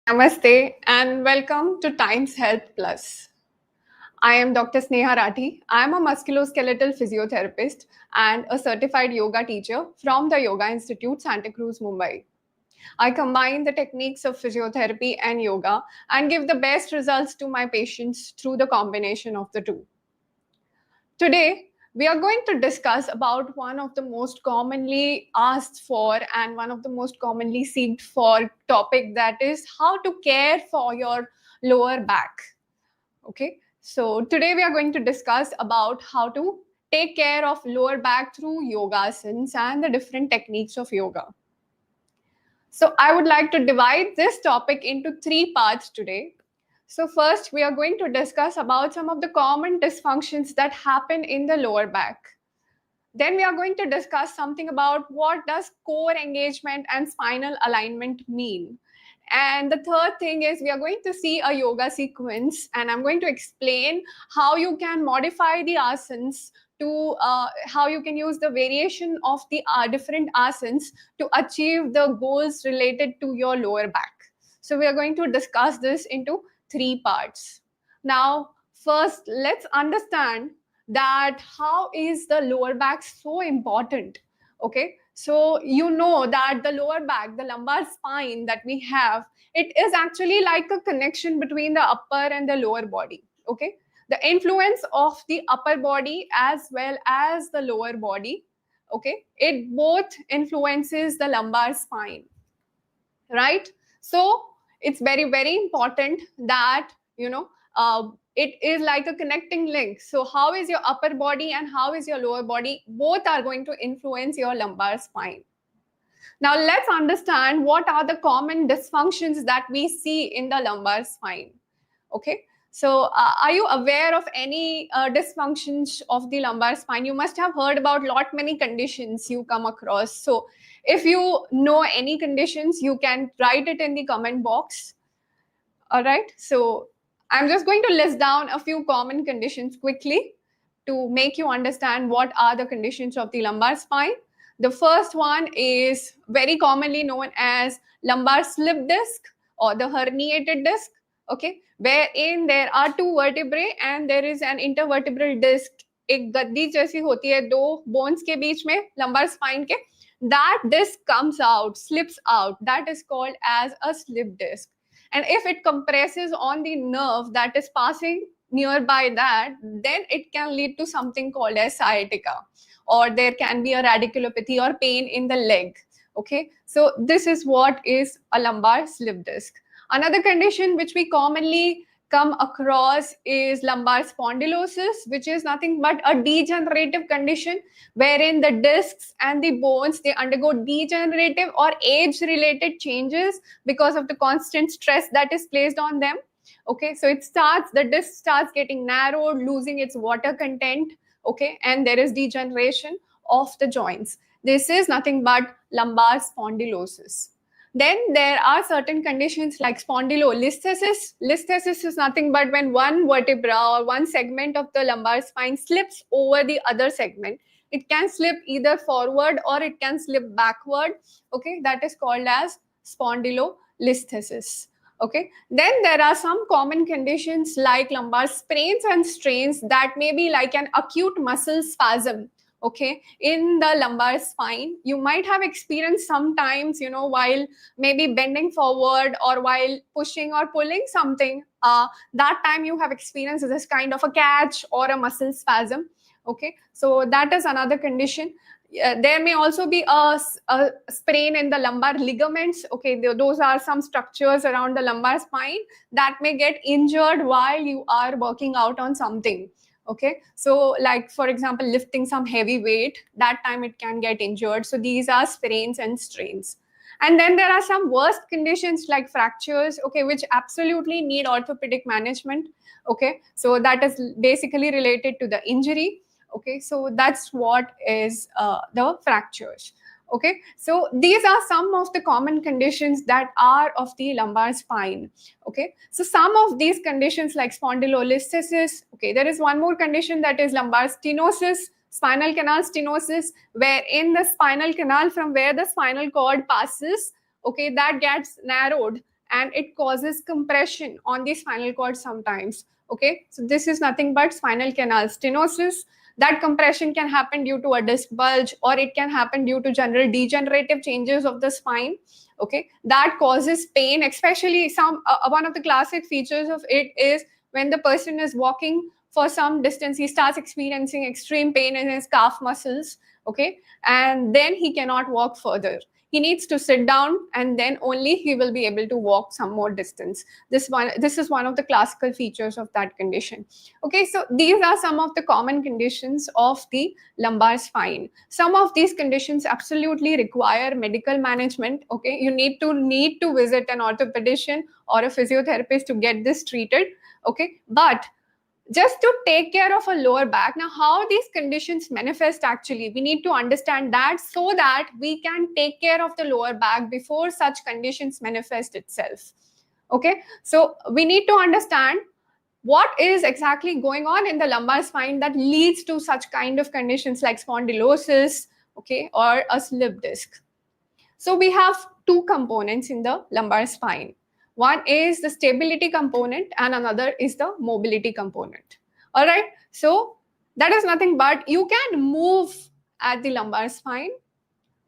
Namaste and welcome to Times Health Plus. I am Dr. Sneha Rathi. I am a musculoskeletal physiotherapist and a certified yoga teacher from the Yoga Institute, Santa Cruz, Mumbai. I combine the techniques of physiotherapy and yoga and give the best results to my patients through the combination of the two. Today, we are going to discuss about one of the most commonly asked for and one of the most commonly sought for topic, that is how to care for your lower back. Okay, so today we are going to discuss about how to take care of lower back through yogasans and the different techniques of yoga. So I would like to divide this topic into three parts today. So first, we are going to discuss about some of the common dysfunctions that happen in the lower back. Then we are going to discuss something about what does core engagement and spinal alignment mean. And the third thing is we are going to see a yoga sequence, and I'm going to explain how you can modify the asanas to how you can use the variation of the different asanas to achieve the goals related to your lower back. So we are going to discuss this into three parts. Now, first, let's understand that how is the lower back so important. Okay, so you know that the lower back, the lumbar spine that we have, it is actually like a connection between the upper and the lower body. Okay, the influence of the upper body as well as the lower body, okay, it both influences the lumbar spine, right? So it's very, very important that it is like a connecting link. So how is your upper body and how is your lower body, both are going to influence your lumbar spine. Now let's understand what are the common dysfunctions that we see in the lumbar spine. Okay, so are you aware of any dysfunctions of the lumbar spine? You must have heard about many conditions you come across. So if you know any conditions, you can write it in the comment box. All right, so I'm just going to list down a few common conditions quickly to make you understand what are the conditions of the lumbar spine. The first one is very commonly known as lumbar slip disc or the herniated disc, okay, wherein there are two vertebrae and there is an intervertebral disc. एक गद्दी जैसी होती है दो bones के बीच में lumbar spine के, that disc comes out, slips out, that is called as a slip disc. And if it compresses on the nerve that is passing nearby that, then it can lead to something called as sciatica, or there can be a radiculopathy or pain in the leg. Okay, so this is what is a lumbar slip disc. Another condition which we commonly come across is lumbar spondylosis, which is nothing but a degenerative condition wherein the discs and the bones, they undergo degenerative or age related changes because of the constant stress that is placed on them. Okay, so the disc starts getting narrowed, losing its water content. Okay, and there is degeneration of the joints. This is nothing but lumbar spondylosis. Then there are certain conditions like spondylolisthesis. Listhesis is nothing but when one vertebra or one segment of the lumbar spine slips over the other segment. It can slip either forward or it can slip backward. Okay, that is called as spondylolisthesis. Okay, then there are some common conditions like lumbar sprains and strains that may be like an acute muscle spasm. Okay, in the lumbar spine, you might have experienced sometimes, while maybe bending forward or while pushing or pulling something, that time you have experienced this kind of a catch or a muscle spasm. Okay, so that is another condition. There may also be a sprain in the lumbar ligaments. Okay, those are some structures around the lumbar spine that may get injured while you are working out on something. Okay, so like for example lifting some heavy weight, that time it can get injured. So these are sprains and strains. And then there are some worst conditions like fractures, okay, which absolutely need orthopedic management. Okay, so that is basically related to the injury. Okay, so that's what is the fractures. Okay, so these are some of the common conditions that are of the lumbar spine. Okay, so some of these conditions like spondylolisthesis. Okay, there is one more condition that is lumbar stenosis, spinal canal stenosis, where in the spinal canal from where the spinal cord passes, okay, that gets narrowed and it causes compression on the spinal cord sometimes. Okay, so this is nothing but spinal canal stenosis. That compression can happen due to a disc bulge, or it can happen due to general degenerative changes of the spine. Okay, that causes pain, especially one of the classic features of it is when the person is walking for some distance, he starts experiencing extreme pain in his calf muscles. Okay, and then he cannot walk further. He needs to sit down, and then only he will be able to walk some more distance. This is one of the classical features of that condition. Okay, so these are some of the common conditions of the lumbar spine. Some of these conditions absolutely require medical management. Okay, you need to visit an orthopedician or a physiotherapist to get this treated. Okay, but just to take care of a lower back, now how these conditions manifest, actually we need to understand that, so that we can take care of the lower back before such conditions manifest itself. Okay, so we need to understand what is exactly going on in the lumbar spine that leads to such kind of conditions like spondylosis, okay, or a slip disc. So we have two components in the lumbar spine. One is the stability component and another is the mobility component. All right, so that is nothing but you can move at the lumbar spine,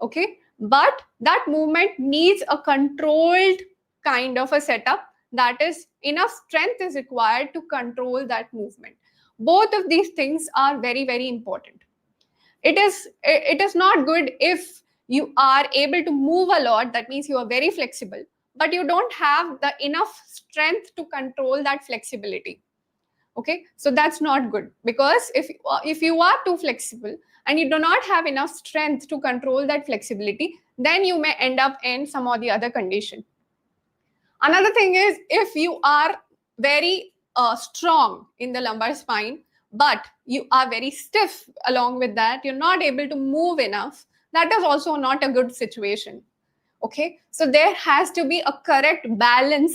okay, but that movement needs a controlled kind of a setup, that is enough strength is required to control that movement. Both of these things are very, very important. It is not good if you are able to move a lot, that means you are very flexible, but you don't have the enough strength to control that flexibility. Okay, so that's not good, because if you are too flexible and you do not have enough strength to control that flexibility, then you may end up in some or the other condition. Another thing is, if you are very strong in the lumbar spine, but you are very stiff along with that, you're not able to move enough, that is also not a good situation. Okay, so there has to be a correct balance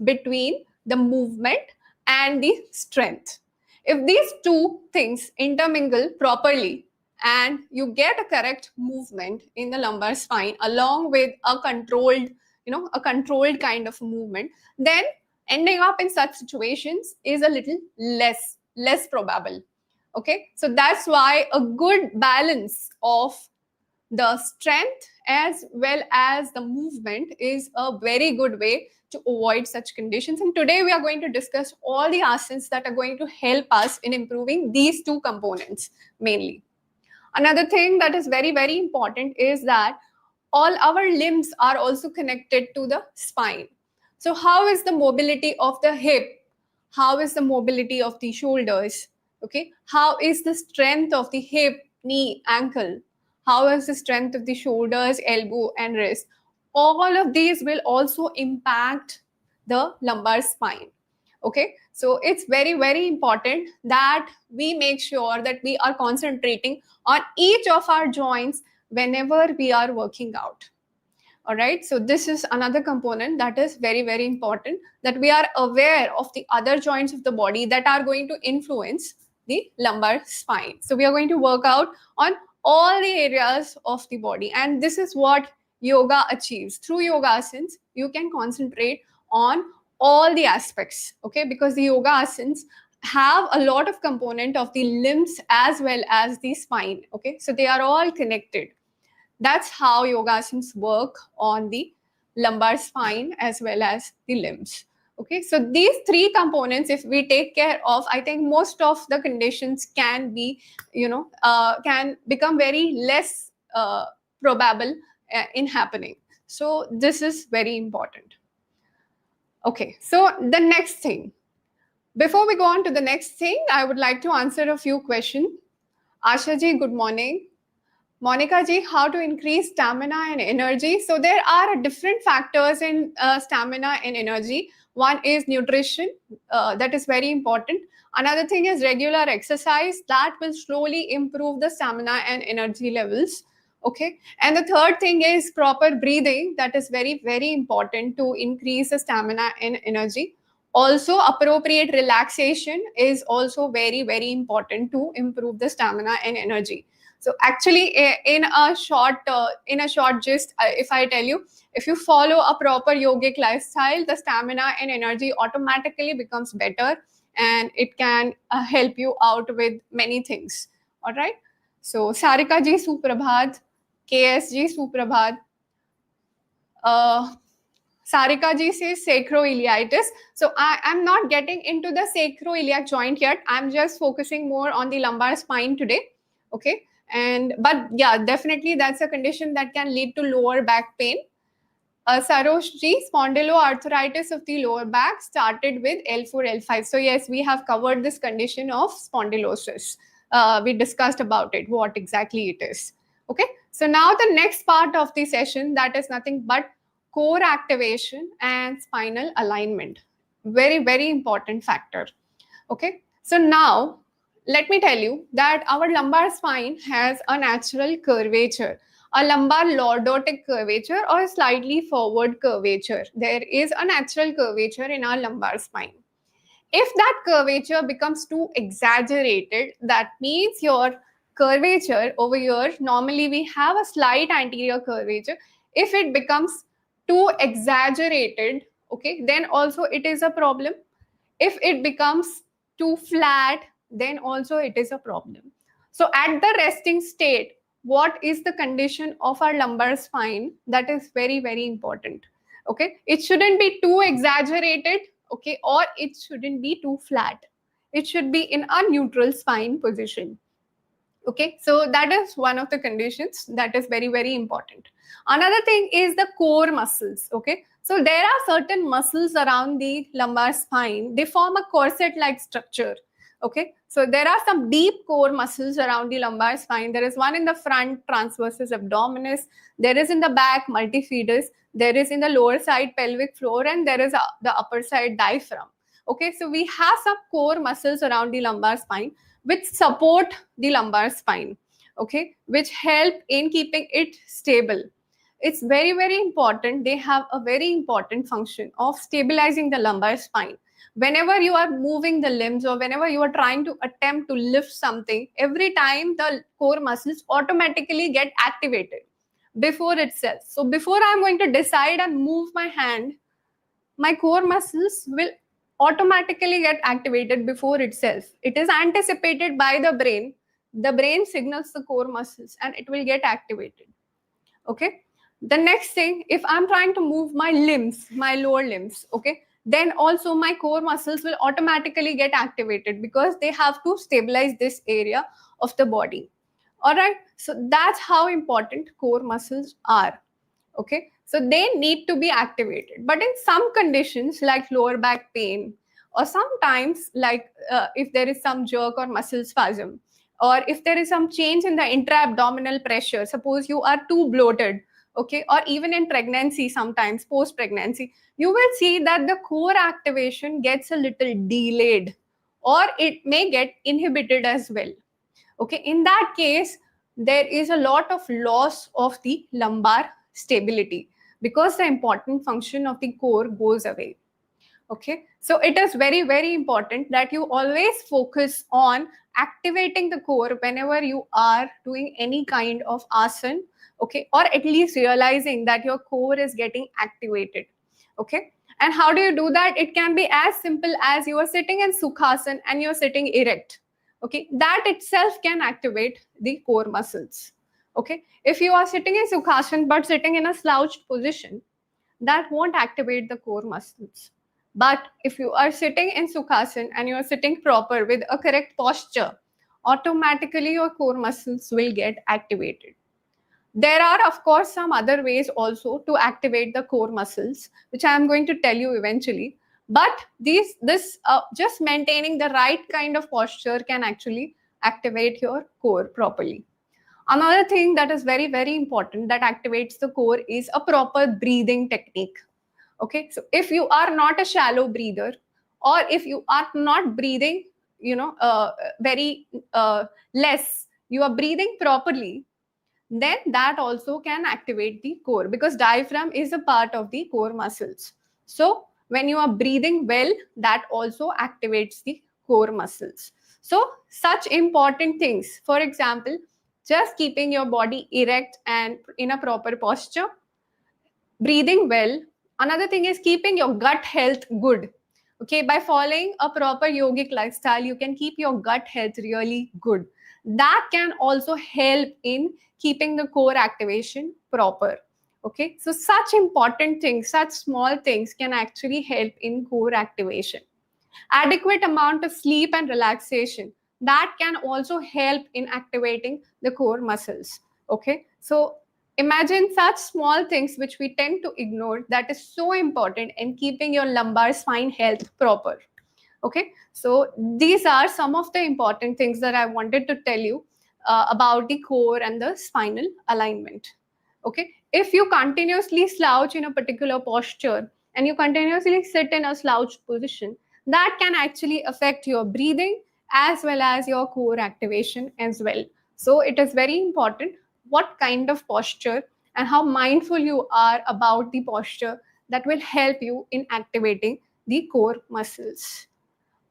between the movement and the strength. If these two things intermingle properly and you get a correct movement in the lumbar spine along with a controlled, a controlled kind of movement, then ending up in such situations is a little less probable. Okay, so that's why a good balance of the strength as well as the movement is a very good way to avoid such conditions. And today we are going to discuss all the asanas that are going to help us in improving these two components mainly. Another thing that is very, very important is that all our limbs are also connected to the spine. So how is the mobility of the hip? How is the mobility of the shoulders? Okay, how is the strength of the hip, knee, ankle? How is the strength of the shoulders, elbow, and wrist? All of these will also impact the lumbar spine. Okay, so it's very, very important that we make sure that we are concentrating on each of our joints whenever we are working out. All right, so this is another component that is very, very important, that we are aware of the other joints of the body that are going to influence the lumbar spine. So we are going to work out on all the areas of the body, and this is what yoga achieves. Through yoga asanas, you can concentrate on all the aspects, okay, because the yoga asanas have a lot of component of the limbs as well as the spine. Okay, so they are all connected. That's how yoga asanas work on the lumbar spine as well as the limbs. Okay, so these three components, if we take care of, I think most of the conditions can be, can become very less probable in happening. So this is very important. Okay, so the next thing. Before we go on to the next thing, I would like to answer a few questions. Asha ji, good morning. Monica ji, how to increase stamina and energy? So there are different factors in stamina and energy. One is nutrition, that is very important. Another thing is regular exercise, that will slowly improve the stamina and energy levels. Okay, and the third thing is proper breathing, that is very, very important to increase the stamina and energy. Also, appropriate relaxation is also very, very important to improve the stamina and energy. So actually, in a short gist, if I tell you, if you follow a proper yogic lifestyle, the stamina and energy automatically becomes better, and it can help you out with many things. All right. So Sarika ji Suprabhat, KS ji Suprabhat. Sarika ji says sacroiliitis. So I'm not getting into the sacroiliac joint yet. I'm just focusing more on the lumbar spine today. Okay. But yeah, definitely that's a condition that can lead to lower back pain. Sarosh ji, spondyloarthritis of the lower back started with L4, L5. So yes, we have covered this condition of spondylosis. We discussed about it, what exactly it is. Okay. So now the next part of the session, that is nothing but core activation and spinal alignment. Very, very important factor. Okay. So now let me tell you that our lumbar spine has a natural curvature, a lumbar lordotic curvature or a slightly forward curvature. There is a natural curvature in our lumbar spine. If that curvature becomes too exaggerated, that means your curvature over here, normally we have a slight anterior curvature. If it becomes too exaggerated, okay, then also it is a problem. If it becomes too flat, then also it is a problem. So at the resting state, what is the condition of our lumbar spine? That is very, very important. Okay, it shouldn't be too exaggerated, okay, or it shouldn't be too flat. It should be in a neutral spine position. Okay, so that is one of the conditions that is very, very important. Another thing is the core muscles. Okay, so there are certain muscles around the lumbar spine. They form a corset like structure. Okay, so there are some deep core muscles around the lumbar spine. There is one in the front, transversus abdominis. There is in the back, multifidus. There is in the lower side, pelvic floor, and there is the upper side, diaphragm. Okay, so we have some core muscles around the lumbar spine which support the lumbar spine, okay, which help in keeping it stable. It's very, very important. They have a very important function of stabilizing the lumbar spine. Whenever you are moving the limbs or whenever you are trying to attempt to lift something, every time the core muscles automatically get activated before itself. So before I'm going to decide and move my hand, my core muscles will automatically get activated before itself. It is anticipated by the brain. The brain signals the core muscles and it will get activated. Okay. The next thing, if I'm trying to move my limbs, my lower limbs, okay, then also my core muscles will automatically get activated because they have to stabilize this area of the body. All right. So that's how important core muscles are. Okay, so they need to be activated, but in some conditions like lower back pain, or sometimes like if there is some jerk or muscle spasm, or if there is some change in the intra-abdominal pressure, suppose you are too bloated, okay, or even in pregnancy, sometimes post pregnancy, you will see that the core activation gets a little delayed, or it may get inhibited as well. Okay, in that case, there is a lot of loss of the lumbar stability because the important function of the core goes away. Okay, so it is very, very important that you always focus on activating the core whenever you are doing any kind of asana, okay, or at least realizing that your core is getting activated. Okay, and how do you do that? It can be as simple as you are sitting in sukhasana and you're sitting erect. Okay, that itself can activate the core muscles. Okay, if you are sitting in sukhasana but sitting in a slouched position, that won't activate the core muscles. But if you are sitting in sukhasana and you are sitting proper with a correct posture, automatically your core muscles will get activated. There are, of course, some other ways also to activate the core muscles, which I am going to tell you eventually. But just maintaining the right kind of posture can actually activate your core properly. Another thing that is very, very important that activates the core is a proper breathing technique. Okay, so if you are not a shallow breather, or if you are not breathing, very less, you are breathing properly, then that also can activate the core because diaphragm is a part of the core muscles. So when you are breathing well, that also activates the core muscles. So such important things, for example, just keeping your body erect and in a proper posture, breathing well. Another thing is keeping your gut health good. Okay, by following a proper yogic lifestyle, you can keep your gut health really good. That can also help in keeping the core activation proper. Okay, so such important things, such small things can actually help in core activation. Adequate amount of sleep and relaxation, that can also help in activating the core muscles. Okay, so imagine such small things which we tend to ignore, that is so important in keeping your lumbar spine health proper. Okay, so these are some of the important things that I wanted to tell you about the core and the spinal alignment. Okay, if you continuously slouch in a particular posture and you continuously sit in a slouch position, that can actually affect your breathing as well as your core activation as well. So it is very important what kind of posture and how mindful you are about the posture, that will help you in activating the core muscles.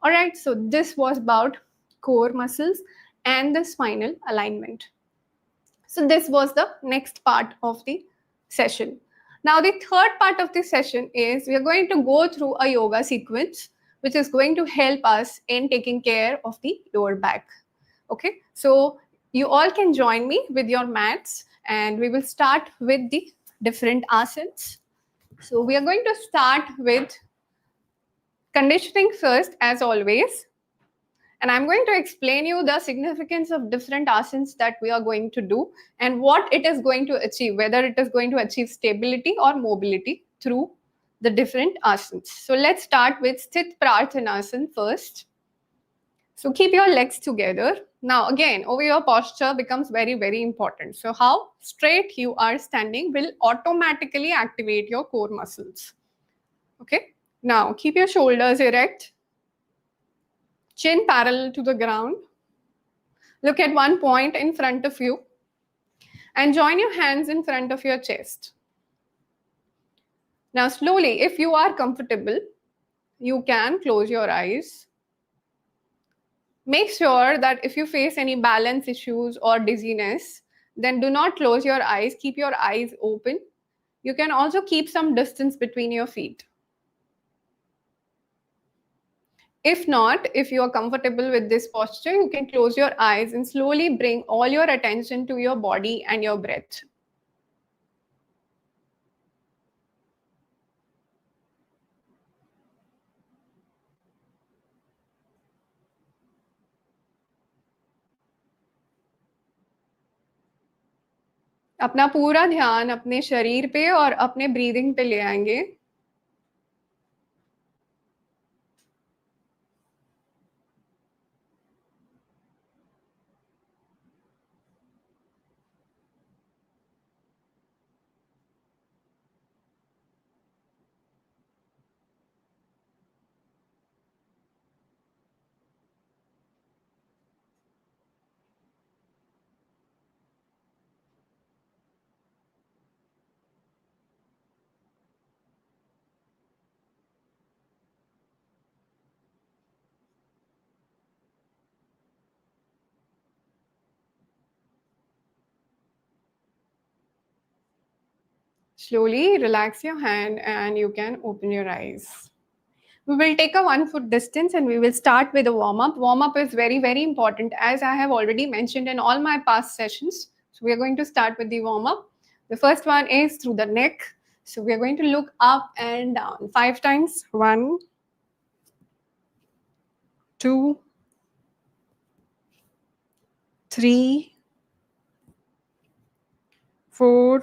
All right, so this was about core muscles and the spinal alignment. So this was the next part of the session. Now the third part of the session is we are going to go through a yoga sequence which is going to help us in taking care of the lower back. Okay, so you all can join me with your mats and we will start with the different asanas. So we are going to start with conditioning first, as always. And I'm going to explain you the significance of different asanas that we are going to do and what it is going to achieve, whether it is going to achieve stability or mobility through the different asanas. So let's start with Sthit Prarthanasana first. So keep your legs together. Now again, over your posture becomes very, very important. So how straight you are standing will automatically activate your core muscles. Okay. Now keep your shoulders erect, chin parallel to the ground. Look at one point in front of you and join your hands in front of your chest. Now slowly, if you are comfortable, you can close your eyes. Make sure that if you face any balance issues or dizziness, then do not close your eyes. Keep your eyes open. You can also keep some distance between your feet. If not, if you are comfortable with this posture, you can close your eyes and slowly bring all your attention to your body and your breath. अपना पूरा ध्यान अपने शरीर पे और अपने breathing पे ले आएंगे. Slowly relax your hand and you can open your eyes. We will take a 1 foot distance and we will start with a warm up. Warm up is very, very important, as I have already mentioned in all my past sessions. So we are going to start with the warm up. The first one is through the neck. So we are going to look up and down 5 times. 1, 2, 3, 4,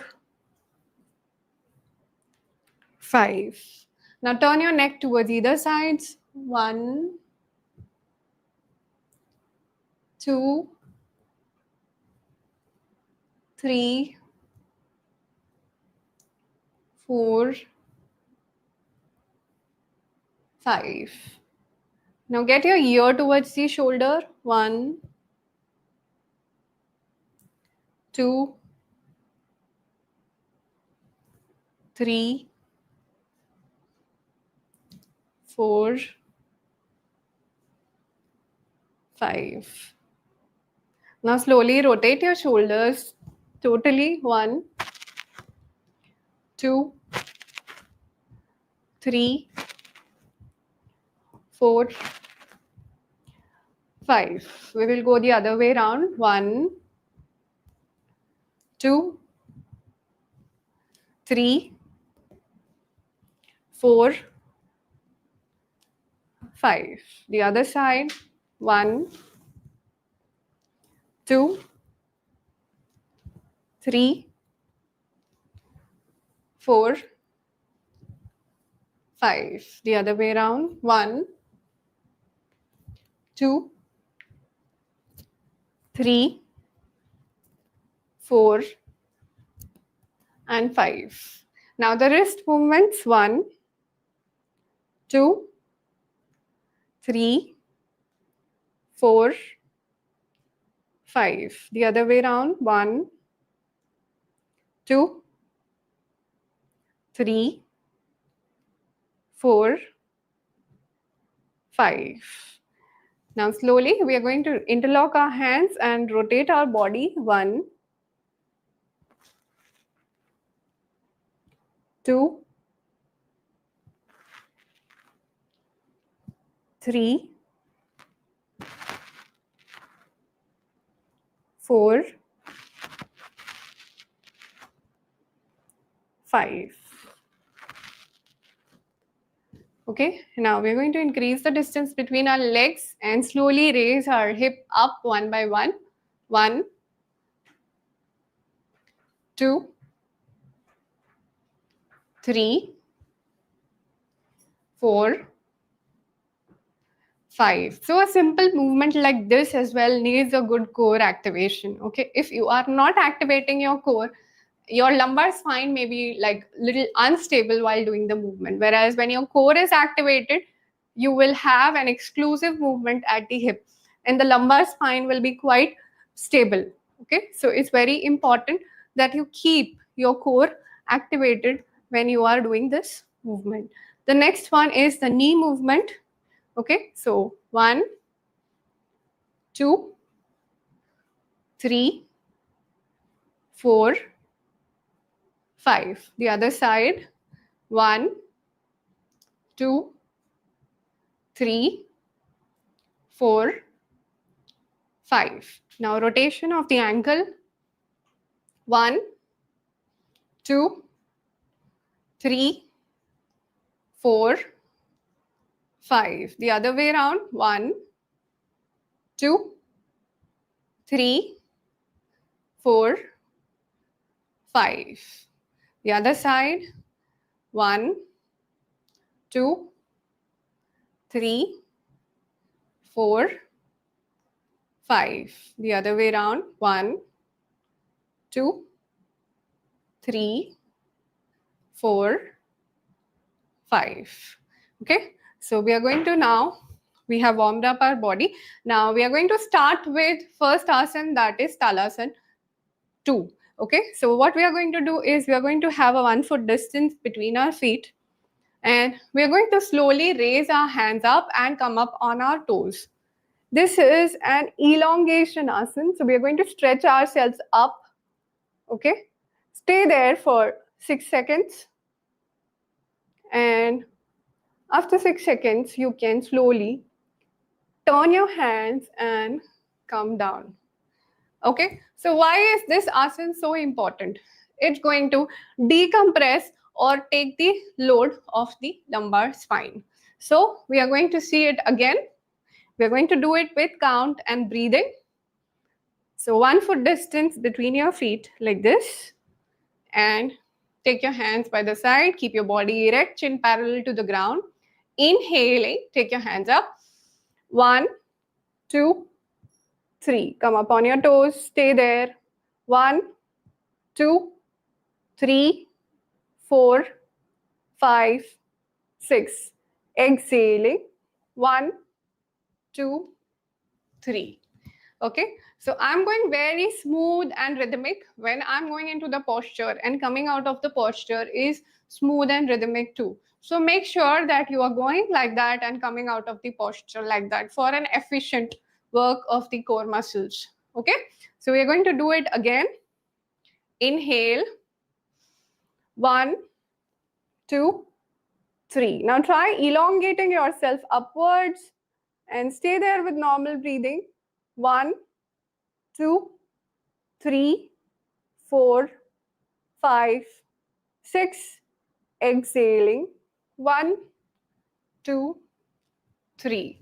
5. Now turn your neck towards either sides. 1, 2, 3, 4, 5. Now get your ear towards the shoulder. 1, 2, 3, 4, 5. Now slowly rotate your shoulders totally. 1, 2, 3, 4, 5. We will go the other way around. 1, 2, 3, 4, 5. The other side. 1, 2, 3, 4, 5. The other way around. 1, 2, 3, 4, and 5. Now the wrist movements. 1, 2, 3, 4, 5. The other way around. 1, 2, 3, 4, 5. Now slowly we are going to interlock our hands and rotate our body. 1, 2, 3, 4, 5. Okay, now we're going to increase the distance between our legs and slowly raise our hip up one by one. 1, 2, 3, 4, 5. So a simple movement like this as well needs a good core activation. Okay, if you are not activating your core, your lumbar spine may be like little unstable while doing the movement. Whereas when your core is activated, you will have an exclusive movement at the hip and the lumbar spine will be quite stable. Okay, so it's very important that you keep your core activated when you are doing this movement. The next one is the knee movement. Okay, so 1, 2, 3, 4, 5. The other side. 1, 2, 3, 4, 5. Now rotation of the ankle. 1, 2, 3, 4, 5. The other way around. 1, 2, 3, 4, 5. The other side. 1, 2, 3, 4, 5. The other way around. 1, 2, 3, 4, 5. Okay, so we are going to now, we have warmed up our body. Now we are going to start with first asana, that is Talasana 2. Okay, so what we are going to do is we are going to have a 1 foot distance between our feet and we are going to slowly raise our hands up and come up on our toes. This is an elongation asana. So we are going to stretch ourselves up. Okay, stay there for 6 seconds. And after 6 seconds, you can slowly turn your hands and come down. Okay, so why is this asana so important? It's going to decompress or take the load of the lumbar spine. So we are going to see it again. We're going to do it with count and breathing. So 1 foot distance between your feet like this. And take your hands by the side. Keep your body erect, chin parallel to the ground. Inhaling, take your hands up. 1, 2, 3. Come up on your toes. Stay there. 1, 2, 3, 4, 5, 6. Exhaling. 1, 2, 3. Okay, so I'm going very smooth and rhythmic when I'm going into the posture, and coming out of the posture is smooth and rhythmic too. So make sure that you are going like that and coming out of the posture like that for an efficient work of the core muscles. Okay, so we are going to do it again. Inhale, 1, 2, 3. Now try elongating yourself upwards and stay there with normal breathing. 1, 2, 3, 4, 5, 6. Exhaling. 1, 2, 3.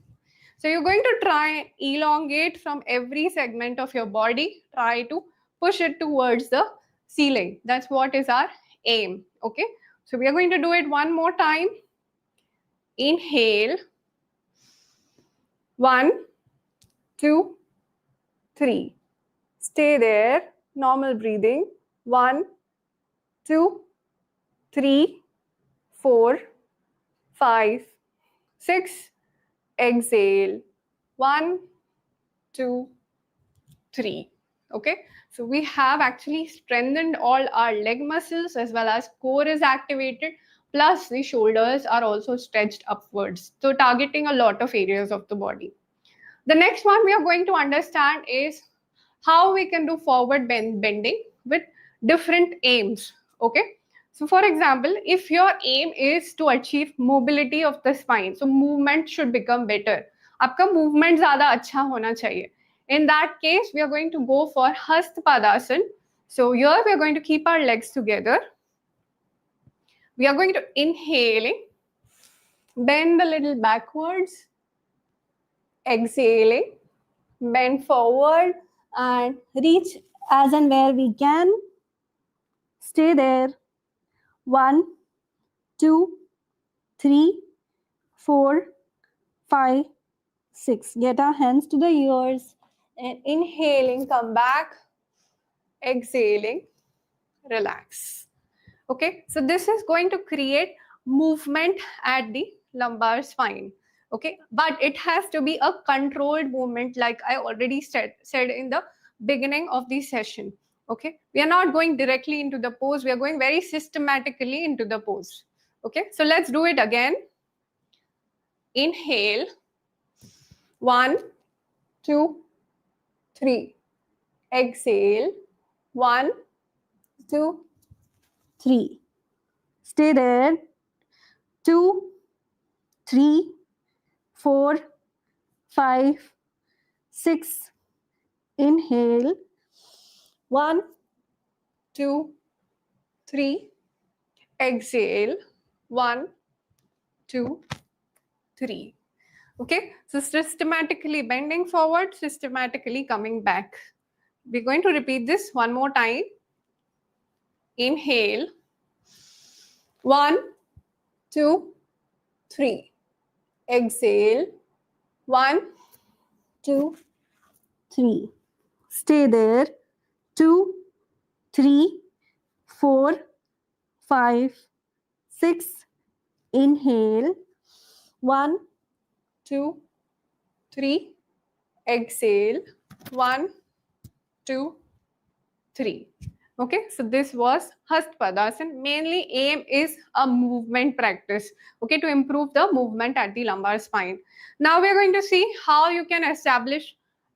So you're going to try elongate from every segment of your body. Try to push it towards the ceiling. That's what is our aim. Okay. So we are going to do it one more time. Inhale. 1, 2, 3. Stay there. Normal breathing. 1, 2, 3, 4, 5, 6. Exhale. 1, 2, 3. Okay, so we have actually strengthened all our leg muscles as well as core is activated, plus the shoulders are also stretched upwards, so targeting a lot of areas of the body. The next one we are going to understand is how we can do forward bending with different aims. Okay, so for example, if your aim is to achieve mobility of the spine, so movement should become better, आपका movement ज़्यादा अच्छा होना चाहिए. In that case, we are going to go for Hastpadasana. So here we are going to keep our legs together. We are going to inhaling, bend a little backwards, exhaling, bend forward and reach as and where we can. Stay there. 1, 2, 3, 4, 5, 6. Get our hands to the ears and inhaling, come back, exhaling, relax. Okay, so this is going to create movement at the lumbar spine. Okay, but it has to be a controlled movement, like I already said in the beginning of the session. Okay, we are not going directly into the pose, we are going very systematically into the pose. Okay, so let's do it again. Inhale, 1, 2, 3. Exhale, 1, 2, 3. Stay there. 2, 3, 4, 5, 6. Inhale. 1, 2, 3. Exhale. 1, 2, 3. Okay, so systematically bending forward, systematically coming back. We're going to repeat this one more time. Inhale. 1, 2, 3. Exhale. 1, 2, 3. Stay there. 2, 3, 4, 5, 6. Inhale. 1, 2, 3. Exhale. 1, 2, 3. Okay, so this was Hastpadasana. Mainly aim is a movement practice, okay, to improve the movement at the lumbar spine. Now we are going to see how you can establish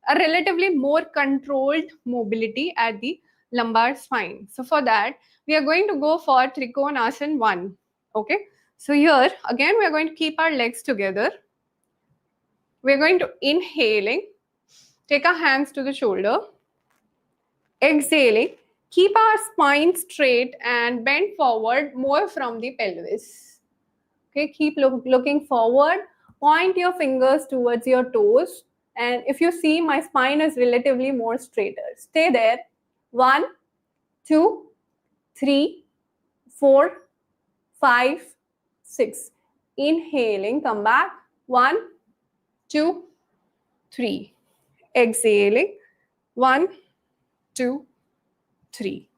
a relatively more controlled mobility at the lumbar spine. So for that, we are going to go for Trikonasana 1. Okay, so here again we are going to keep our legs together. We are going to inhaling, take our hands to the shoulder. Exhaling, keep our spine straight and bend forward more from the pelvis. Okay, keep looking forward. Point your fingers towards your toes. And if you see, my spine is relatively more straighter. Stay there. 1, 2, 3, 4, 5, 6. Inhaling, come back. 1, 2, 3. Exhaling. 1, 2, 3.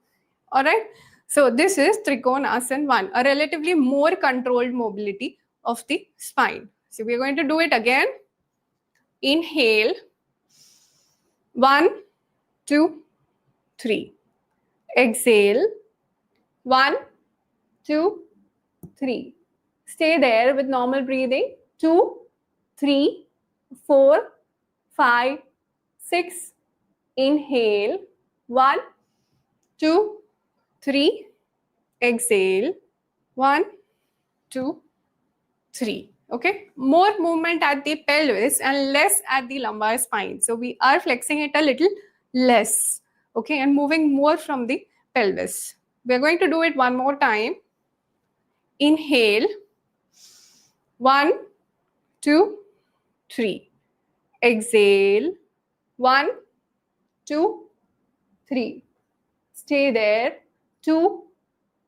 All right. So this is Trikonasana 1, a relatively more controlled mobility of the spine. So we're going to do it again. Inhale. 1, 2, 3. Exhale. 1, 2, 3. Stay there with normal breathing. 2, 3, 4, 5, 6. Inhale. 1, 2, 3. Exhale. 1, 2, 3. Okay, more movement at the pelvis and less at the lumbar spine. So we are flexing it a little less. Okay, and moving more from the pelvis. We're going to do it one more time. Inhale. 1, 2, 3. Exhale. 1, 2, 3. Stay there. 2,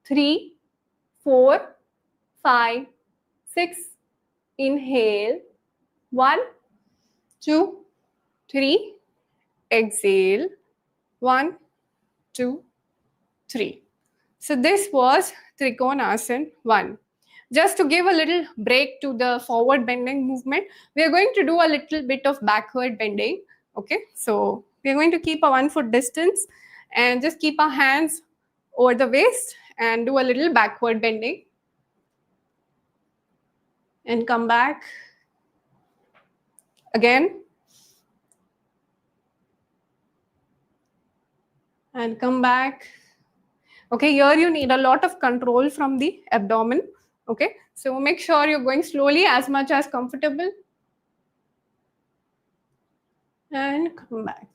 3, 4, 5, 6. Inhale. 1, 2, 3. Exhale. 1, 2, 3. So this was Trikonasana 1. Just to give a little break to the forward bending movement, we are going to do a little bit of backward bending. Okay, so we are going to keep a 1 foot distance and just keep our hands over the waist and do a little backward bending. And come back. Again. And come back. Okay, here you need a lot of control from the abdomen. Okay, so make sure you're going slowly as much as comfortable. And come back.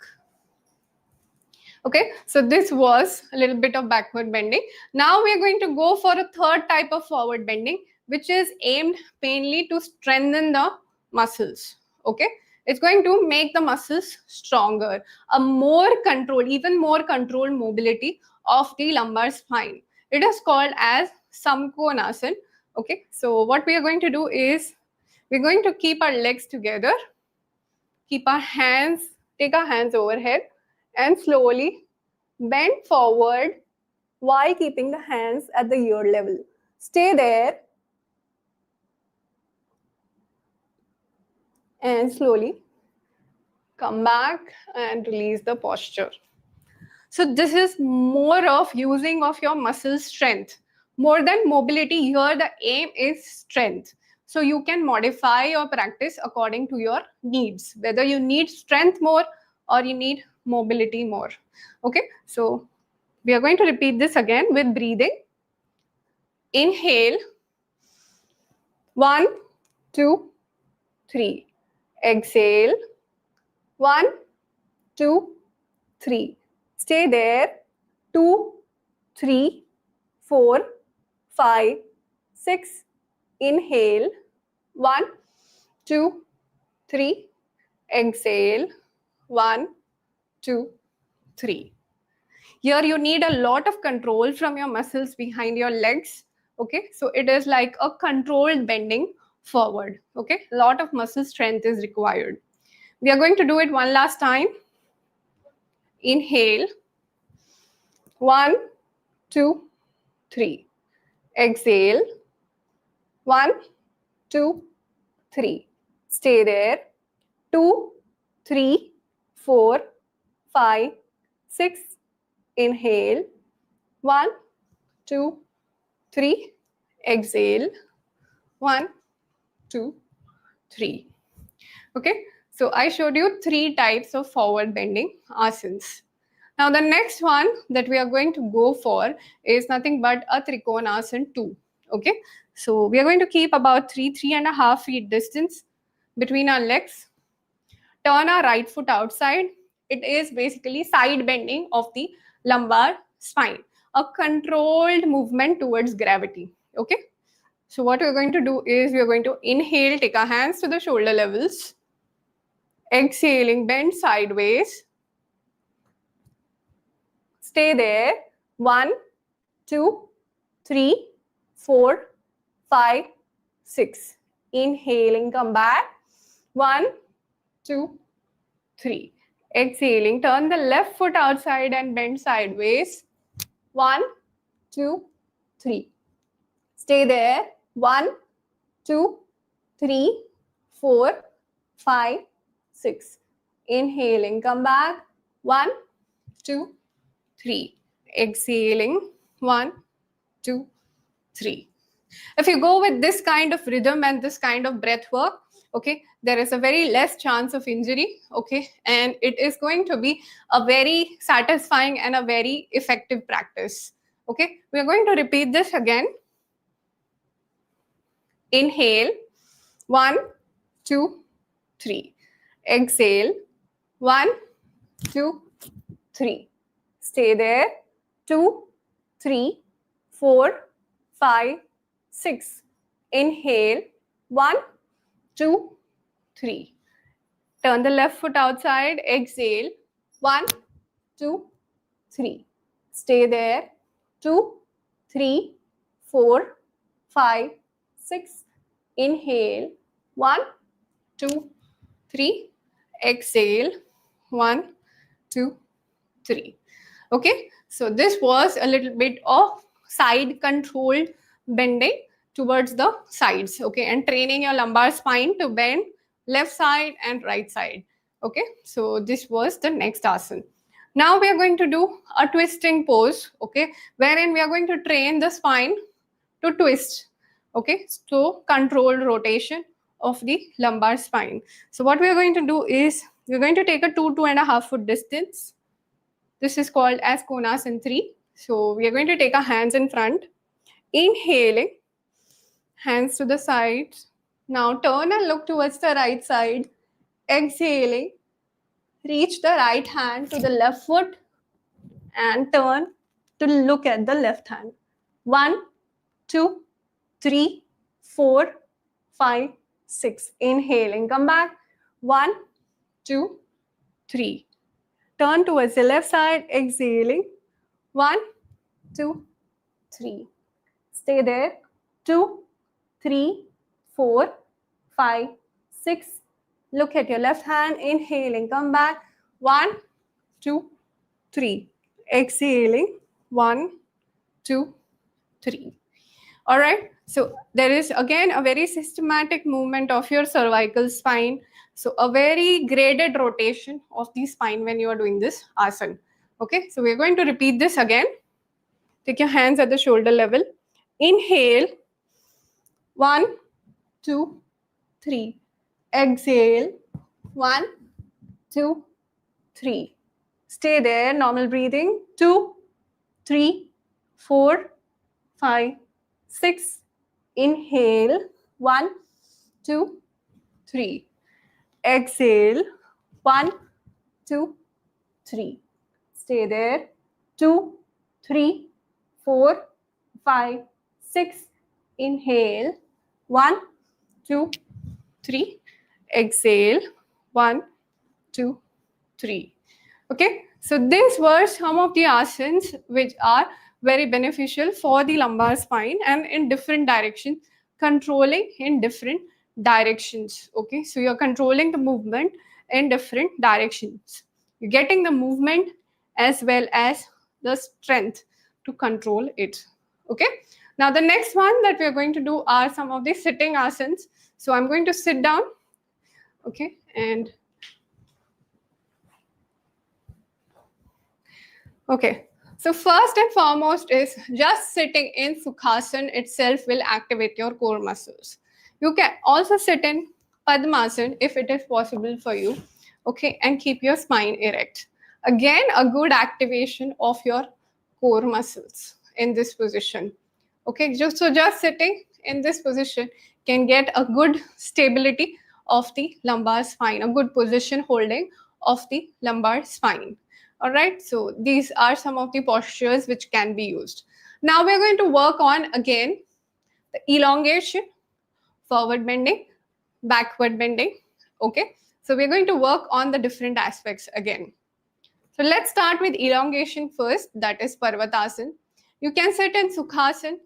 Okay, so this was a little bit of backward bending. Now we are going to go for a third type of forward bending, which is aimed mainly to strengthen the muscles. Okay, it's going to make the muscles stronger, a more control, even more controlled mobility of the lumbar spine. It is called as Samkonasana. Okay, so what we are going to do is we're going to keep our legs together, keep our hands, take our hands overhead, and slowly bend forward while keeping the hands at the ear level. Stay there and slowly come back and release the posture. So this is more of using of your muscle strength. More than mobility, here the aim is strength. So you can modify your practice according to your needs, whether you need strength more or you need mobility more. Okay, so we are going to repeat this again with breathing. Inhale. 1, 2, 3. Exhale. 1, 2, 3. Stay there. 2, 3, 4, 5, 6. Inhale. 1, 2, 3. Exhale. 1, 2, 3. Here you need a lot of control from your muscles behind your legs. Okay, so it is like a controlled bending forward. Okay, a lot of muscle strength is required. We are going to do it one last time. Inhale. 1, 2, 3. Exhale. 1, 2, 3. Stay there. 2, 3, 4, 5, 6. Inhale. 1, 2, 3. Exhale. 1, 2, 3. Okay, so I showed you 3 types of forward bending asanas. Now the next one that we are going to go for is nothing but a Trikonasana 2. Okay, so we are going to keep about 3.5 feet distance between our legs. Turn our right foot outside. It is basically side bending of the lumbar spine, a controlled movement towards gravity. Okay, so what we're going to do is we're going to inhale, take our hands to the shoulder levels. Exhaling, bend sideways. Stay there. 1, 2, 3, 4, 5, 6. Inhaling, come back. 1, 2, 3. Exhaling, turn the left foot outside and bend sideways. 1, 2, 3. Stay there. 1, 2, 3, 4, 5, 6. Inhaling, come back. 1, 2, 3. Exhaling. 1, 2, 3. If you go with this kind of rhythm and this kind of breath work, Okay, there is a very less chance of injury. Okay, and it is going to be a very satisfying and a very effective practice. Okay, we are going to repeat this again. Inhale, 1, 2, 3. Exhale, 1, 2, 3. Stay there, 2, 3, 4, 5, 6. Inhale, 1, 2, 3. Turn the left foot outside, exhale, 1, 2, 3. Stay there, 2, 3, 4, 5, 6. Inhale, 1, 2, 3. Exhale, 1, 2, 3. Okay, so this was a little bit of side controlled bending towards the sides. Okay, and training your lumbar spine to bend left side and right side. Okay, so this was the next asana. Now we are going to do a twisting pose. Okay, wherein we are going to train the spine to twist. Okay, so controlled rotation of the lumbar spine. So what we are going to do is we're going to take a 2.5 foot distance. This is called as Konasana 3. So we are going to take our hands in front. Inhaling, hands to the sides. Now turn and look towards the right side. Exhaling, reach the right hand to the left foot and turn to look at the left hand. 1, 2, 3, 4, 5, 6. Inhaling, come back. 1, 2, 3. Turn towards the left side, exhaling. 1, 2, 3. Stay there. 2, 3, 4, 5, 6. Look at your left hand, inhaling, come back. 1, 2, 3. Exhaling. 1, 2, 3. All right. So there is again a very systematic movement of your cervical spine. So a very graded rotation of the spine when you are doing this asana. Okay. So we're going to repeat this again. Take your hands at the shoulder level. Inhale. 1, 2, 3. Exhale. 1, 2, 3. Stay there. Normal breathing. 2, 3, 4, 5, 6. Inhale. 1, 2, 3. Exhale. 1, 2, 3. Stay there. 2, 3, 4, 5, 6. Inhale. 1, 2, 3. Exhale. 1, 2, 3. Okay. So these were some of the asanas which are very beneficial for the lumbar spine and in different directions, controlling in different directions. Okay, so you're controlling the movement in different directions. You're getting the movement as well as the strength to control it. Okay, now the next one that we're going to do are some of the sitting asanas. So I'm going to sit down. Okay, and okay, so first and foremost is just sitting in Sukhasana itself will activate your core muscles. You can also sit in Padmasana if it is possible for you, okay, and keep your spine erect. Again, a good activation of your core muscles in this position. Okay, just sitting in this position can get a good stability of the lumbar spine, a good position holding of the lumbar spine. All right, so these are some of the postures which can be used. Now we're going to work on again the elongation, forward bending, backward bending. Okay, so we're going to work on the different aspects again. So let's start with elongation first, that is Parvatasana. You can sit in Sukhasana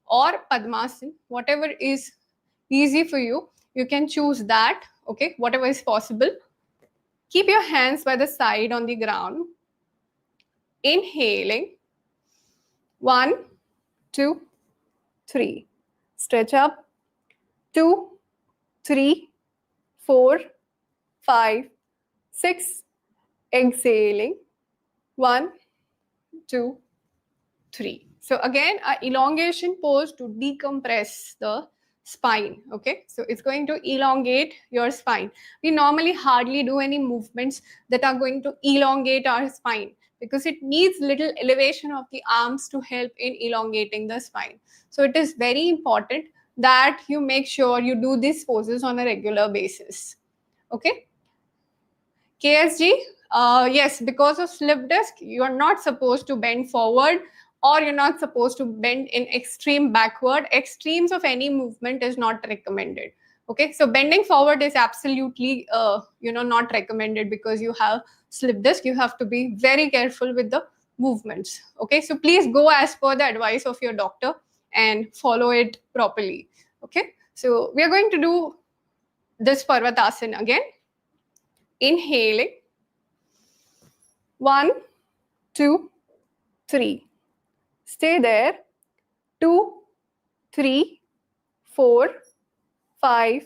or Padmasana, whatever is easy for you. You can choose that, okay, whatever is possible. Keep your hands by the side on the ground. Inhaling. 1, 2, 3. Stretch up. 2, 3, 4, 5, 6. Exhaling. 1, 2, 3. So again, an elongation pose to decompress the spine. Okay, so it's going to elongate your spine. We normally hardly do any movements that are going to elongate our spine because it needs little elevation of the arms to help in elongating the spine. So it is very important that you make sure you do these poses on a regular basis. Okay, KSG, yes, because of slip disc, you are not supposed to bend forward, or you're not supposed to bend in extreme backward. Extremes of any movement is not recommended. Okay, so bending forward is absolutely, not recommended because you have slip disc. You have to be very careful with the movements. Okay, so please go as per the advice of your doctor and follow it properly. Okay, so we are going to do this Parvatasana again. Inhaling. 1, 2, 3. Stay there. 2, 3, 4, 5,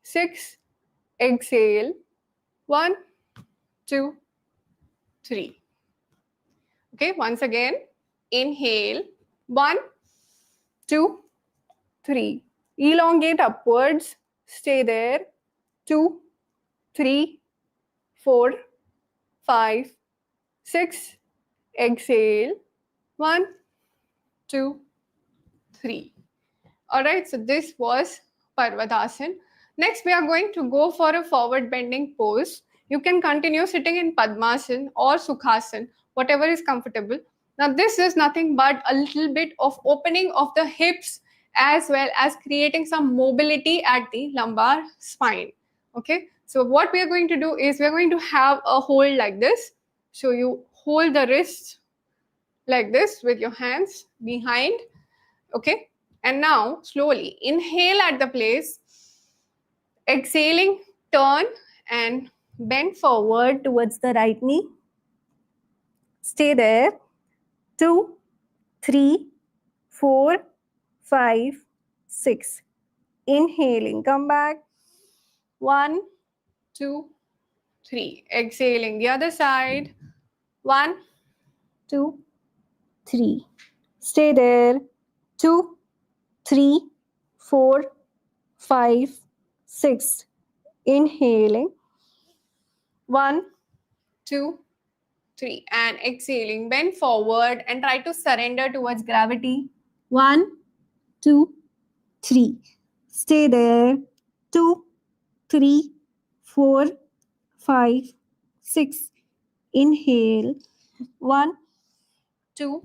6. Exhale. 1, 2, 3. Okay, once again. Inhale. 1, 2, 3. Elongate upwards. Stay there. 2, 3, 4, 5, 6. Exhale. 1, 2, 3. All right, so this was Parvatasana. Next, we are going to go for a forward bending pose. You can continue sitting in Padmasana or Sukhasana, whatever is comfortable. Now, this is nothing but a little bit of opening of the hips as well as creating some mobility at the lumbar spine. Okay, so what we are going to do is we are going to have a hold like this. So you hold the wrist like this with your hands behind. Okay, and now slowly inhale at the place, exhaling, turn and bend forward towards the right knee. Stay there. 2, 3, 4, 5, 6. Inhaling, come back. 1, 2, 3. Exhaling the other side. 1, 2, 3. Stay there. 2, 3, 4, 5, 6. Inhaling. 1, 2, 3. And exhaling. Bend forward and try to surrender towards gravity. 1, 2, 3. Stay there. 2, 3, 4, 5, 6. Inhale. 1, 2,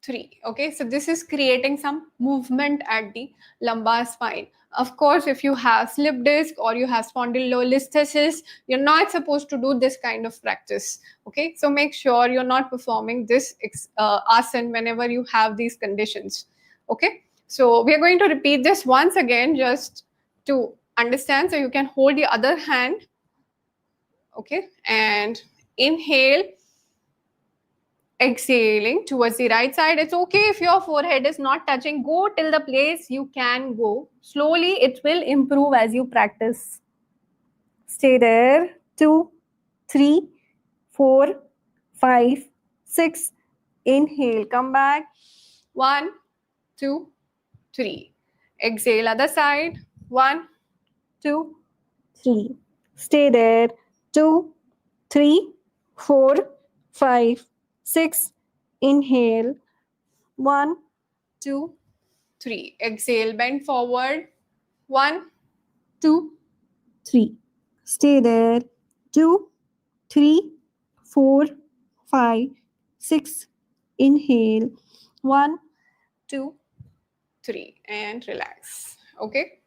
3. Okay, so this is creating some movement at the lumbar spine. Of course, if you have slip disc or you have spondylolisthesis, you're not supposed to do this kind of practice. Okay, so make sure you're not performing this asana whenever you have these conditions. Okay, so we are going to repeat this once again just to understand. So you can hold the other hand. Okay, and inhale. Exhaling towards the right side. It's okay if your forehead is not touching. Go till the place you can go. Slowly, it will improve as you practice. Stay there. 2, 3, 4, 5, 6. Inhale. Come back. 1, 2, 3. Exhale. Other side. 1, 2, 3. Stay there. 2, 3, 4, 5, 6. Inhale. 1, 2, 3. Exhale. Bend forward. 1, 2, 3. Stay there. 2, 3, 4, 5, 6. Inhale. 1, 2, 3. And relax. Okay.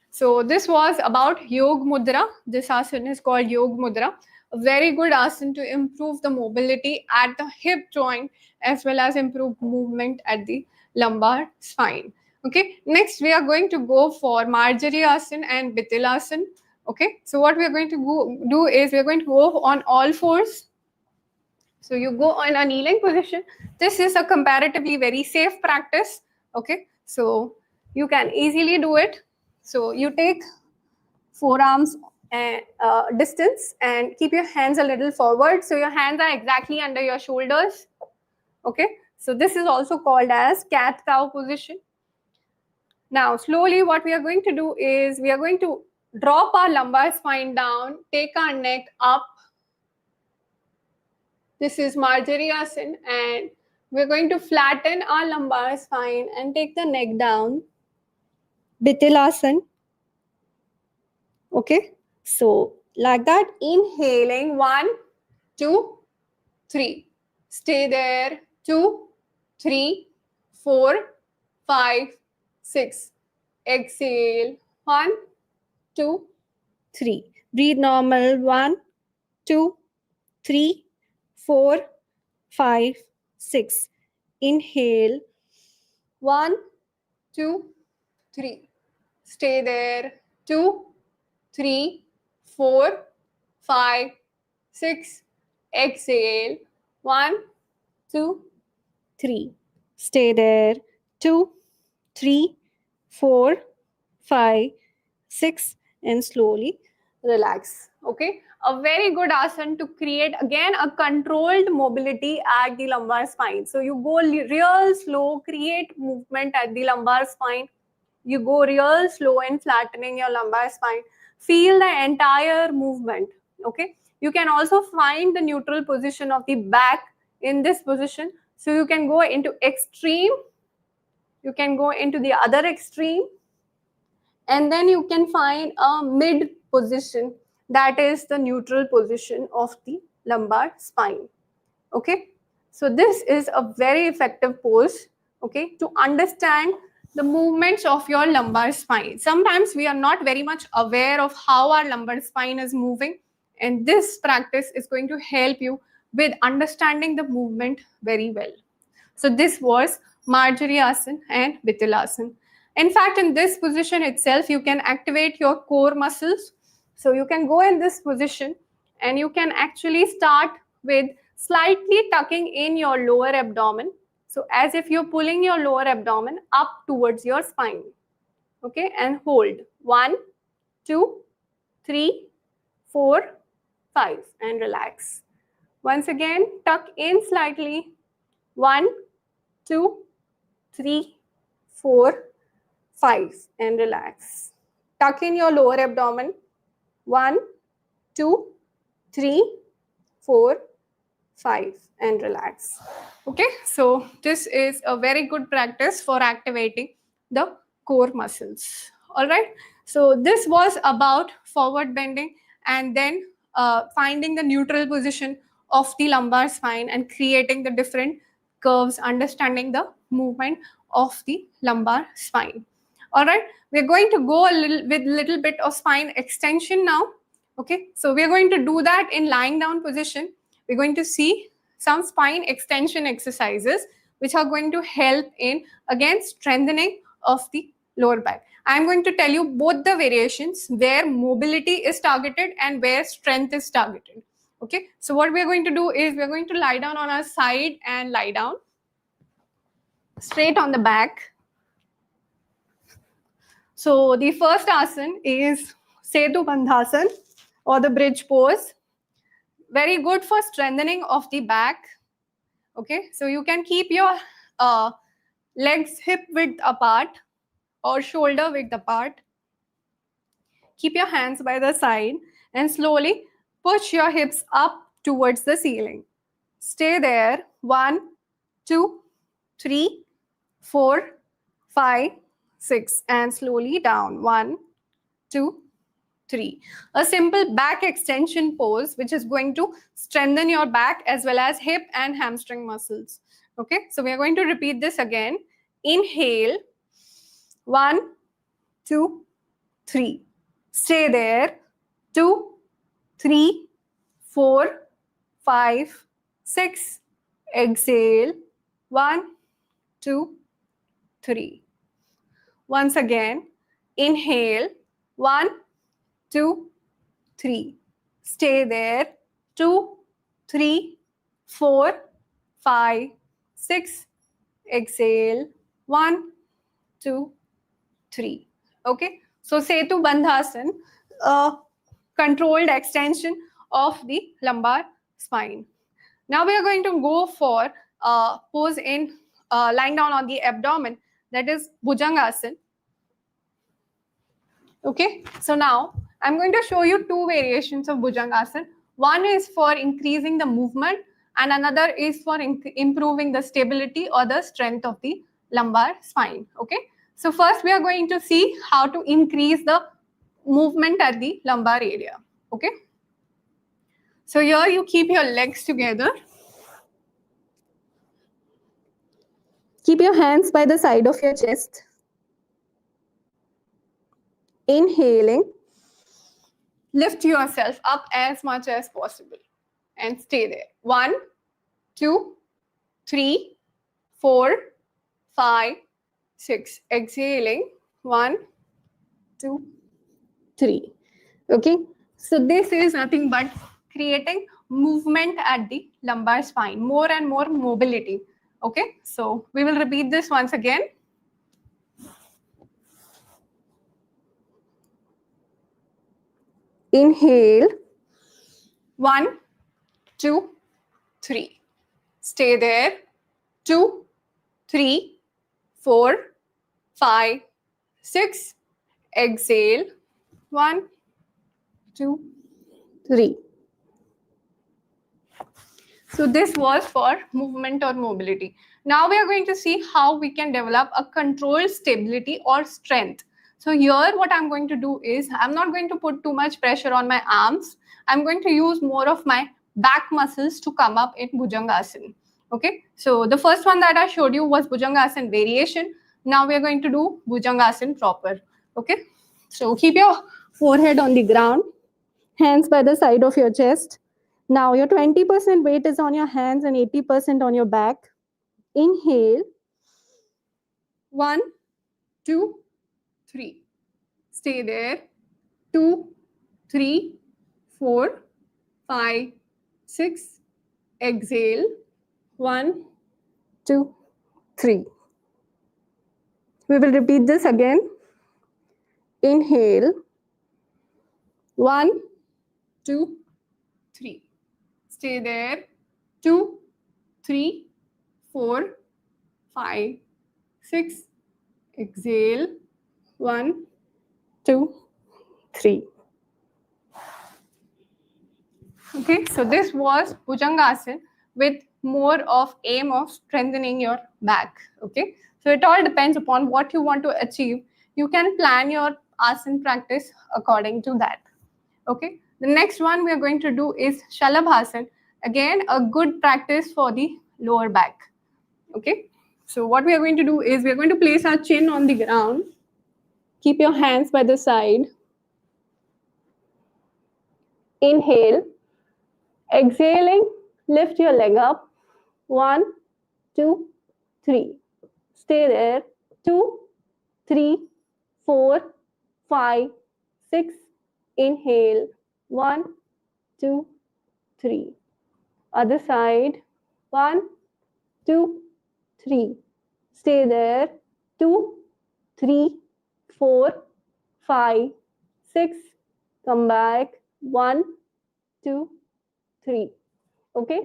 So this was about Yog Mudra. This asana is called Yog Mudra. A very good asana to improve the mobility at the hip joint as well as improve movement at the lumbar spine. Okay, next we are going to go for Marjari asana and Bitil asana. Okay, so what we are going to do is we are going to go on all fours. So you go on a kneeling position. This is a comparatively very safe practice. Okay, so you can easily do it. So you take forearms distance and keep your hands a little forward. So your hands are exactly under your shoulders. Okay, so this is also called as cat-cow position. Now, slowly what we are going to do is we are going to drop our lumbar spine down, take our neck up. This is Marjorie Asana, and we're going to flatten our lumbar spine and take the neck down. Asana. Okay, so like that, inhaling 1, 2, 3. Stay there. 2, 3, 4, 5, 6. Exhale. 1, 2, 3. Breathe normal. 1, 2, 3, 4, 5, 6. Inhale. 1, 2, 3. Stay there. 2, 3, 4, 5, 6. Exhale. 1, 2, 3. Stay there. 2, 3, 4, 5, 6. And slowly relax. Okay. A very good asana to create again a controlled mobility at the lumbar spine. So you go real slow, create movement at the lumbar spine. You go real slow in flattening your lumbar spine. Feel the entire movement. Okay. You can also find the neutral position of the back in this position. So you can go into extreme. You can go into the other extreme. And then you can find a mid position, that is the neutral position of the lumbar spine. Okay, so this is a very effective pose, okay, to understand the movements of your lumbar spine. Sometimes we are not very much aware of how our lumbar spine is moving, and this practice is going to help you with understanding the movement very well. So this was Marjorie Asana and Asana. In fact, in this position itself, you can activate your core muscles. So you can go in this position and you can actually start with slightly tucking in your lower abdomen. So as if you're pulling your lower abdomen up towards your spine. Okay, and hold. 1, 2, 3, 4, 5, and relax. Once again, tuck in slightly. 1, 2, 3, 4, 5, and relax. Tuck in your lower abdomen. 1, 2, 3, 4, 5, and relax. Okay, so this is a very good practice for activating the core muscles. All right, so this was about forward bending and then finding the neutral position of the lumbar spine and creating the different curves, understanding the movement of the lumbar spine. All right, we're going to go a little bit of spine extension now. Okay, so we're going to do that in lying down position. We're going to see some spine extension exercises which are going to help in again strengthening of the lower back. I'm going to tell you both the variations where mobility is targeted and where strength is targeted. Okay, so what we're going to do is we're going to lie down on our side and lie down straight on the back. So the first asana is Setu Bandhasana or the bridge pose. Very good for strengthening of the back. Okay, so you can keep your legs hip width apart or shoulder width apart. Keep your hands by the side and slowly push your hips up towards the ceiling. Stay there. 1, 2, 3, 4, 5, 6, and slowly down. 1, 2, 3. A simple back extension pose which is going to strengthen your back as well as hip and hamstring muscles. Okay, so we are going to repeat this again. Inhale. 1, 2, 3. Stay there. 2, 3, 4, 5, 6. Exhale. 1, 2, 3. Once again, inhale. 1, 2, 3. Stay there. 2, 3, 4, 5, 6. Exhale. 1, 2, 3. Okay. So Setu Bandhasana, controlled extension of the lumbar spine. Now we are going to go for pose in lying down on the abdomen, that is Bhujangasana. Okay, so now I'm going to show you two variations of Bhujangasana. One is for increasing the movement and another is for improving the stability or the strength of the lumbar spine. Okay, so first we are going to see how to increase the movement at the lumbar area. Okay, so here you keep your legs together. Keep your hands by the side of your chest. Inhaling. Lift yourself up as much as possible and stay there. 1, 2, 3, 4, 5, 6. Exhaling. 1, 2, 3. Okay. So this is nothing but creating movement at the lumbar spine, more and more mobility. Okay. So we will repeat this once again. Inhale. 1, 2, 3. Stay there. 2, 3, 4, 5, 6. Exhale. 1, 2, 3. So this was for movement or mobility. Now we are going to see how we can develop a controlled stability or strength. So here what I'm going to do is I'm not going to put too much pressure on my arms. I'm going to use more of my back muscles to come up in Bhujangasana. Okay, so the first one that I showed you was Bhujangasana variation. Now we are going to do Bhujangasana proper. Okay, so keep your forehead on the ground, hands by the side of your chest. Now your 20% weight is on your hands and 80% on your back. Inhale. 1, 2, 3. Stay there. 2, 3, 4, 5, 6. Exhale. 1, 2, 3. We will repeat this again. Inhale. 1, 2, 3. Stay there. 2, 3, 4, 5, 6. Exhale. 1, 2, 3. Okay, so this was Bhujangasana with more of aim of strengthening your back. Okay, so it all depends upon what you want to achieve. You can plan your asana practice according to that. Okay, the next one we are going to do is Shalabhasana. Again, a good practice for the lower back. Okay, so what we are going to do is we are going to place our chin on the ground. Keep your hands by the side. Inhale. Exhaling, lift your leg up. 1, 2, 3. Stay there. 2, 3, 4, 5, 6. Inhale. 1, 2, 3. Other side. 1, 2, 3. Stay there. 2, 3, 4, 5, 6. Come back. 1, 2, 3. Okay,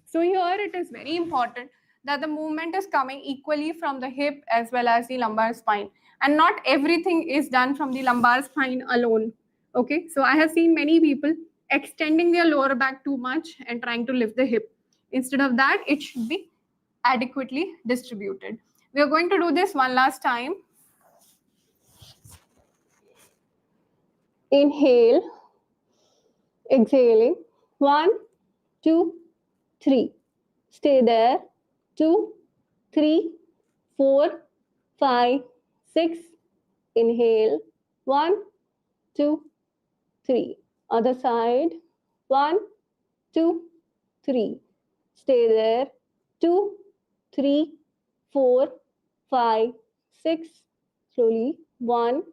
so here it is very important that the movement is coming equally from the hip as well as the lumbar spine, and not everything is done from the lumbar spine alone. Okay, so I have seen many people extending their lower back too much and trying to lift the hip. Instead of that, it should be adequately distributed. We are going to do this one last time. Inhale. Exhaling. 1, 2, 3. Stay there. 2, 3, 4, 5, 6. Inhale. 1, 2, 3. Other side. 1, 2, 3. Stay there. 2, 3, 4, 5, 6. Slowly. 1,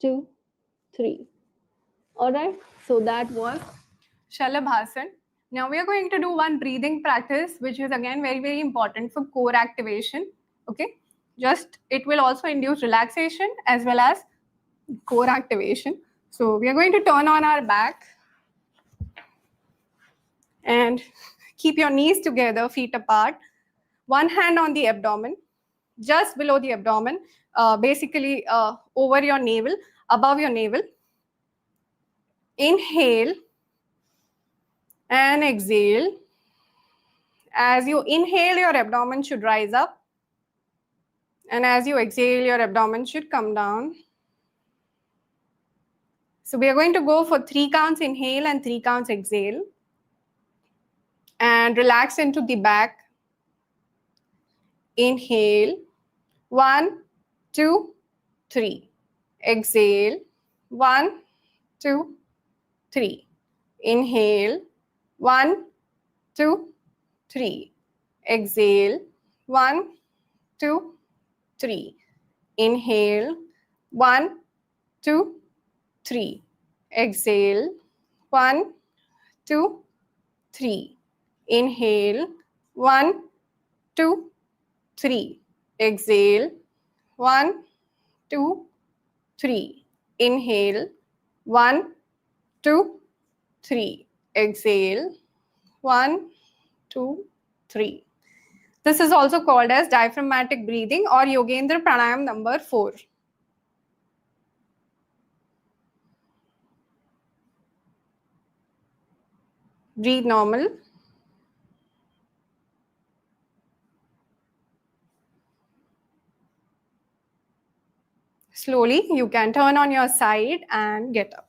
2, 3. All right. So that was Shalabhasana. Now we are going to do one breathing practice, which is again very, very important for core activation. Okay. Just it will also induce relaxation as well as core activation. So we are going to turn on our back and keep your knees together, feet apart. One hand on the abdomen, just below the abdomen, basically over your navel. above your navel. Inhale and exhale. As you inhale, your abdomen should rise up. And as you exhale, your abdomen should come down. So we are going to go for 3 counts inhale and 3 counts exhale. And relax into the back. Inhale. 1, 2, 3. Exhale. 1, 2, 3. Inhale. 1, 2, 3. Exhale. 1, 2, 3. Inhale. 1, 2, 3. Exhale. 1, 2, 3. Inhale. 1, 2, 3. Exhale. 1, 2, 3. Inhale. 1, 2, 3. Exhale. 1, 2, 3. This is also called as diaphragmatic breathing or Yogendra Pranayam number 4. Breathe normal. Slowly, you can turn on your side and get up.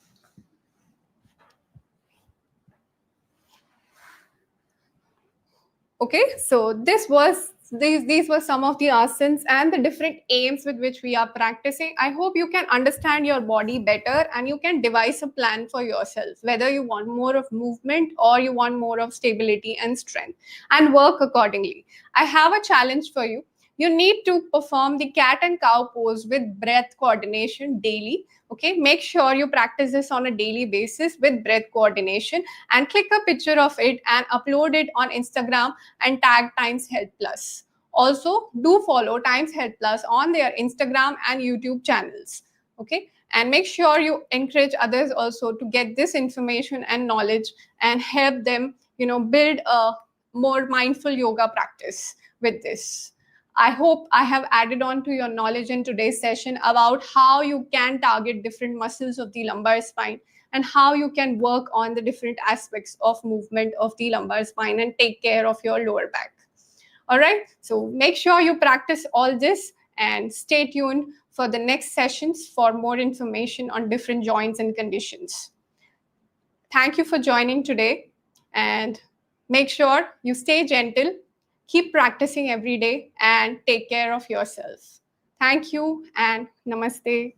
Okay, so these were some of the asanas and the different aims with which we are practicing. I hope you can understand your body better and you can devise a plan for yourself, whether you want more of movement or you want more of stability and strength, and work accordingly. I have a challenge for you. You need to perform the cat and cow pose with breath coordination daily. Okay, make sure you practice this on a daily basis with breath coordination, and click a picture of it and upload it on Instagram and tag TimesHealth Plus. Also, do follow TimesHealth Plus on their Instagram and YouTube channels. Okay, and make sure you encourage others also to get this information and knowledge and help them, build a more mindful yoga practice with this. I hope I have added on to your knowledge in today's session about how you can target different muscles of the lumbar spine and how you can work on the different aspects of movement of the lumbar spine and take care of your lower back. All right, so make sure you practice all this and stay tuned for the next sessions for more information on different joints and conditions. Thank you for joining today, and make sure you stay gentle, keep practicing every day, and take care of yourself. Thank you and namaste.